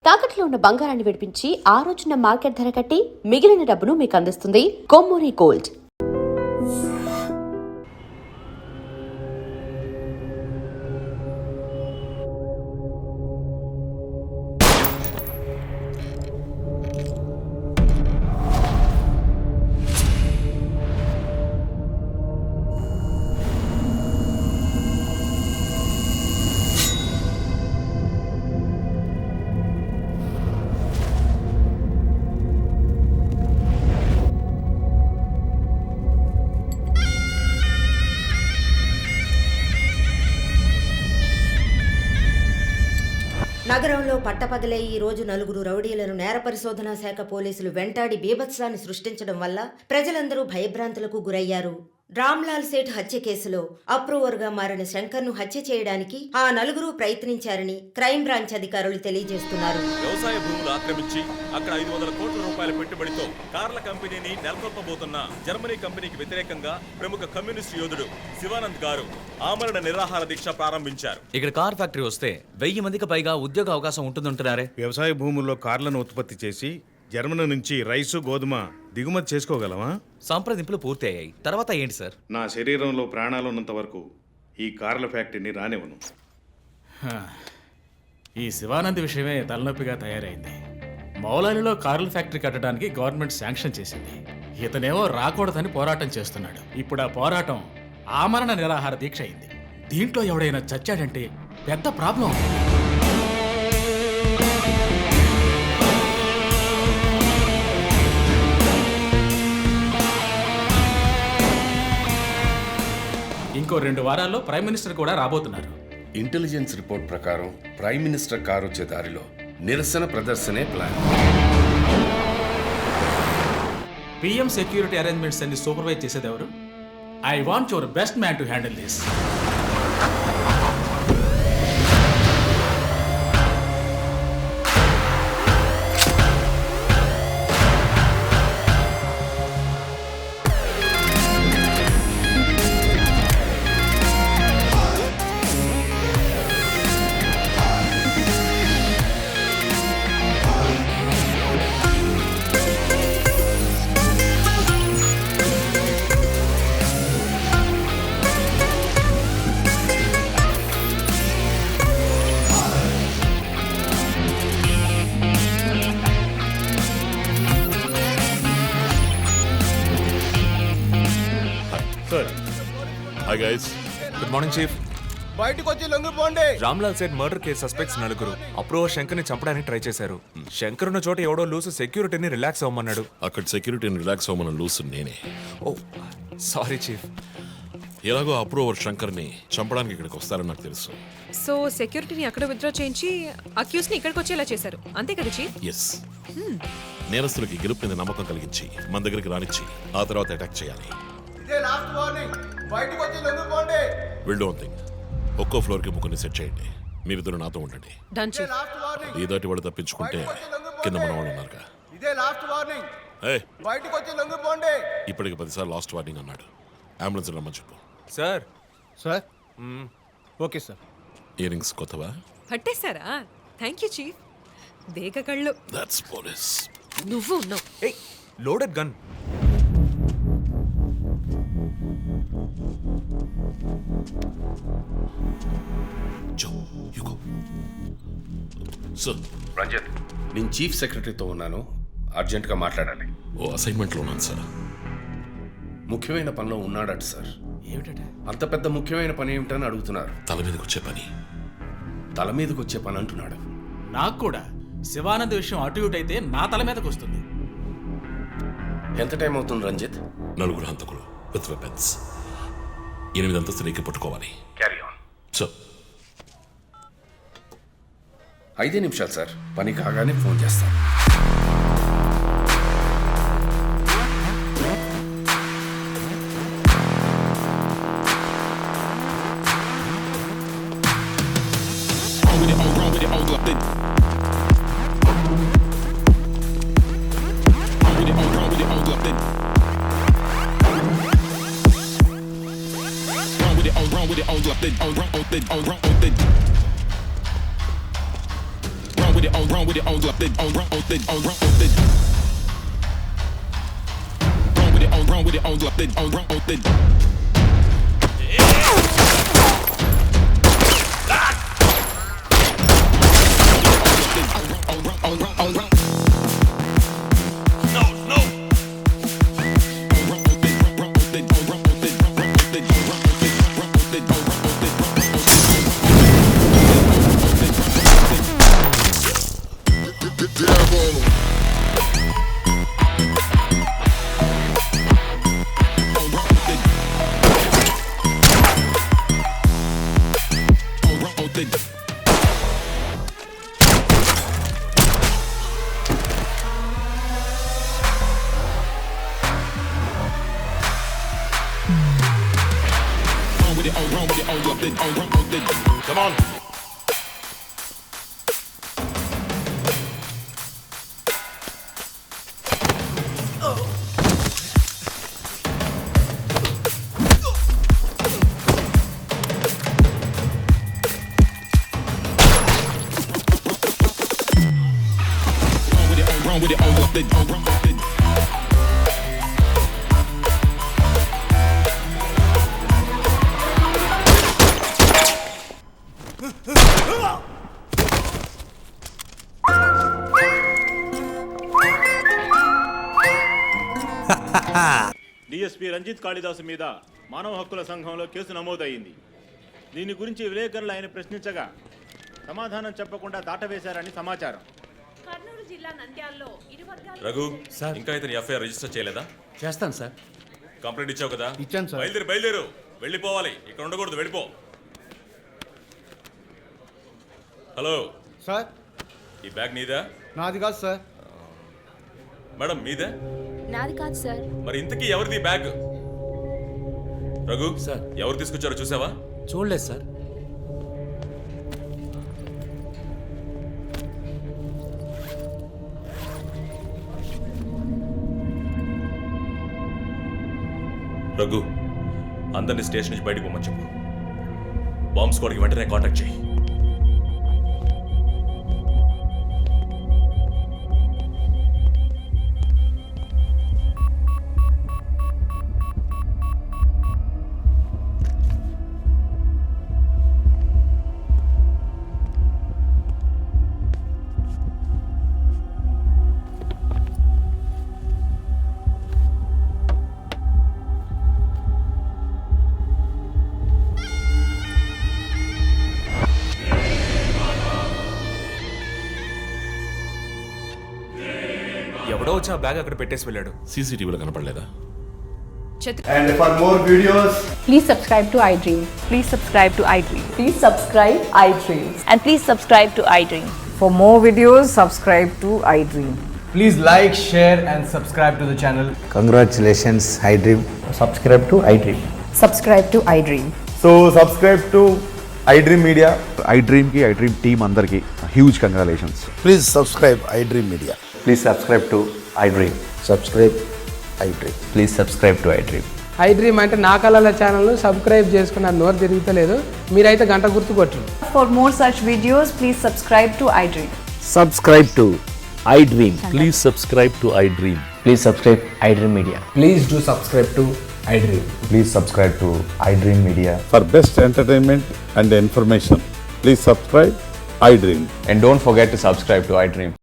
తాకట్లో ఉన్న బంగారాన్ని విడిపించి ఆ రోజున మార్కెట్ ధర కట్టి మిగిలిన డబ్బును మీకు అందిస్తుంది కొమ్మూరి గోల్డ్. నగరంలో పట్టపగలే ఈ రోజు నలుగురు రౌడీలను నేర పరిశోధనా శాఖ పోలీసులు వెంటాడి బీభత్సాన్ని సృష్టించడం వల్ల ప్రజలందరూ భయభ్రాంతులకు గురయ్యారు. రామ్లాల్ సేఠ్ హత్య కేసులో అప్రూవర్గా మారిన శంకర్ను హత్య చేయడానికి ఆ నలుగురు ప్రయత్నించారని క్రైమ్ బ్రాంచ్ అధికారులు తెలియజేస్తున్నారు. వ్యవసాయ భూములు ఆక్రమించి అక్కడ 500 కోట్ల రూపాయల పెట్టుబడితో కార్ల కంపెనీని నెలకొల్పబోతున్న జర్మనీ కంపెనీకి వ్యతిరేకంగా ప్రముఖ కమ్యూనిస్ట్ యోధుడు శివానంద్ గారు ఆమరణ నిరాహార దీక్ష ప్రారంభించారు. ఇక్కడ కార్ ఫ్యాక్టరీ వస్తే 1000 మందికి పైగా ఉద్యోగ అవకాశం ఉంటుందంటున్నారే. వ్యవసాయ భూముల్లో కార్లను ఉత్పత్తి చేసి జర్మనీ నుంచి రైసు గోధుమ దిగుమతి చేసుకోగలమా? సంప్రదింపులు పూర్తయ్యాయి. తర్వాత ఏంటి సార్? నా శరీరంలో ప్రాణాలున్నంత వరకు ఈ కార్ల ఫ్యాక్టరీని రానివ్వను. ఈ శివానంద్ విషయమే తలనొప్పిగా తయారైంది. మౌలాలిలో కార్ల ఫ్యాక్టరీ కట్టడానికి గవర్నమెంట్ శాంక్షన్ చేసింది. ఇతనేమో రాకూడదని పోరాటం చేస్తున్నాడు. ఇప్పుడు ఆ పోరాటం ఆమరణ నిరాహార దీక్ష అయింది. దీంట్లో ఎవడైనా చచ్చాడంటే పెద్ద ప్రాబ్లం. ఇంకో 2 వారాల్లో ప్రైమ్ మినిస్టర్ కూడా రాబోతున్నారు. ఇంటెలిజెన్స్ రిపోర్ట్ ప్రకారం ప్రైమ్ మినిస్టర్ కారు వచ్చే దారిలో నిరసన ప్రదర్శనే ప్లాన్. పిఎం సెక్యూరిటీ అరేంజ్మెంట్స్ అన్ని సూపర్వైజ్ చేసేది ఎవరు? I want your best man to handle this. Hi guys. Good morning chief. బయటకు వచ్చి లొంగిపోండి. Ramlal Seth murder case suspects 4 approver శంకర్ని చంపడానికి ట్రై చేశారు. శంకర్ ఉన్న చోట ఎవడో లూసు సెక్యూరిటీని రిలాక్స్ అవ్వమన్నాడు. అక్కడ సెక్యూరిటీని రిలాక్స్ అవ్వమని లూసు నేనే. ఓ సారీ చీఫ్. ఎలాగో అప్రూవర్ శంకర్ని చంపడానికి ఇక్కడికి వస్తారని నాకు తెలుసు. సో సెక్యూరిటీని అక్కడ విత్డ్రా చేయించి అక్యూస్ని ఇక్కడికి వచ్చేలా చేశారు, అంతే కదా చీఫ్? ఎస్. నేరస్తులకి గెలుపు మీద నమ్మకం కలిగించి మన దగ్గరికి రానిచ్చి ఆ తర్వాత అటాక్ చేయాలి. ఇదే లాస్ట్ వార్నింగ్. బయటకు వచ్చి లొంగిపోండి. Will do one thing. ఒక్కో ఫ్లోర్కి ముగ్గురిని సెట్ చేయండి. మీరిద్దరు నాతో ఉండండి. Done chief. Last warning. ఈ దాటి వాడు తప్పించుకుంటే కింద మన వాళ్ళు ఉన్నారుగా. ఇదే లాస్ట్ వార్నింగ్. బయటకు వచ్చి లొంగిపోండి. ఇప్పటికి 10 సార్లు లాస్ట్ వార్నింగ్ అన్నాడు. అంబులెన్స్ రమ్మని చెప్పు. Sir. Sir okay sir. Ear rings కొత్తవా? పట్టేశారా? Thank you chief. దేక కళ్ళు. That's police. నువ్వు ఉన్నావు. ఏయ్ లోడెడ్ గన్. రంజిత్, నేను చీఫ్ సెక్రటరీతో ఉన్నాను. అర్జెంటుగా మాట్లాడాలి. ఓ అసైన్మెంట్లో ఉన్నాను సార్. ముఖ్యమైన పనిలో ఉన్నాడట సార్. ఏమిటంటే అంత పెద్ద ముఖ్యమైన పని ఏమిటని అడుగుతున్నారు. తల మీదకి వచ్చే పని. తల మీదకి వచ్చే పని అంటున్నాడు. నాకు కూడా శివానంద్ విషయం అటు ఇటు అయితే నా తల మీదకి వస్తుంది. ఎంత టైం అవుతుంది రంజిత్? 4 హంతకులు విత్ వెపన్స్. 8 అంతస్తులు ఎక్కి పట్టుకోవాలి. Carry on. సో 5 నిమిషాలు సార్. పని కాగానే ఫోన్ చేస్తాను. Run with it, Come on. DSP Ranjith Kalidas మీద మానవ హక్కుల సంఘంలో కేసు నమోదయ్యింది. దీని గురించి విలేకరులు ఆయన ప్రశ్నించగా సమాధానం చెప్పకుండా దాటవేశారని సమాచారం. కర్నూలు జిల్లా నంద్యాలలో రఘు ఇంకా ఇతని ఎఫ్ఐఆర్ రిజిస్టర్ చేయలేదా? చేస్తాను సార్. కంప్లైంట్ ఇచ్చావు కదా? ఇచ్చాను సార్. బయలుదేరు వెళ్ళిపోవాలి, ఇక్కడ ఉండకూడదు, వెళ్ళిపో. హలో సార్, ఈ బ్యాగ్ నీదా? నాది కాదు సార్. మేడం మీదే? నాది కాదు సార్. మరి ఇంతకీ ఎవరిది ఈ బ్యాగ్? రఘు సార్. ఎవరు తీసుకొచ్చారో చూసావా? చూడలేదు సార్. రఘు అందరినీ స్టేషన్ నుంచి బయటకు పోమని చెప్పు. బాంబ్ స్క్వాడ్కి వెంటనే కాంటాక్ట్ చేయి. ఎవడో వచ్చి ఆ బ్యాగ్ అక్కడ పెట్టేసి వెళ్ళాడు. సీసీటీవీలో కనపడలేదా? And for more videos, Please subscribe to iDream. Please subscribe to iDream. Please subscribe iDream. And please subscribe to iDream. For more videos, subscribe to iDream. please like, share and subscribe to the channel. Congratulations, iDream. Subscribe to iDream. Subscribe to iDream. So subscribe to iDream Media. iDream ki iDream team andarki huge congratulations. Please subscribe iDream Media. Please subscribe to iDream. Subscribe iDream. Please subscribe to iDream. iDream అంటే నా కళల ఛానల్ను subscribe చేసుకున్న నోరు తిరుగుతలేదు. మీరైతే గంట గుర్తు కొట్టండి. For more such videos, please subscribe to iDream. Subscribe to iDream. Please subscribe to iDream. Please subscribe iDream Media. Please do subscribe to iDream. Please subscribe to iDream Media. For best entertainment and information, please subscribe iDream. And don't forget to subscribe to iDream.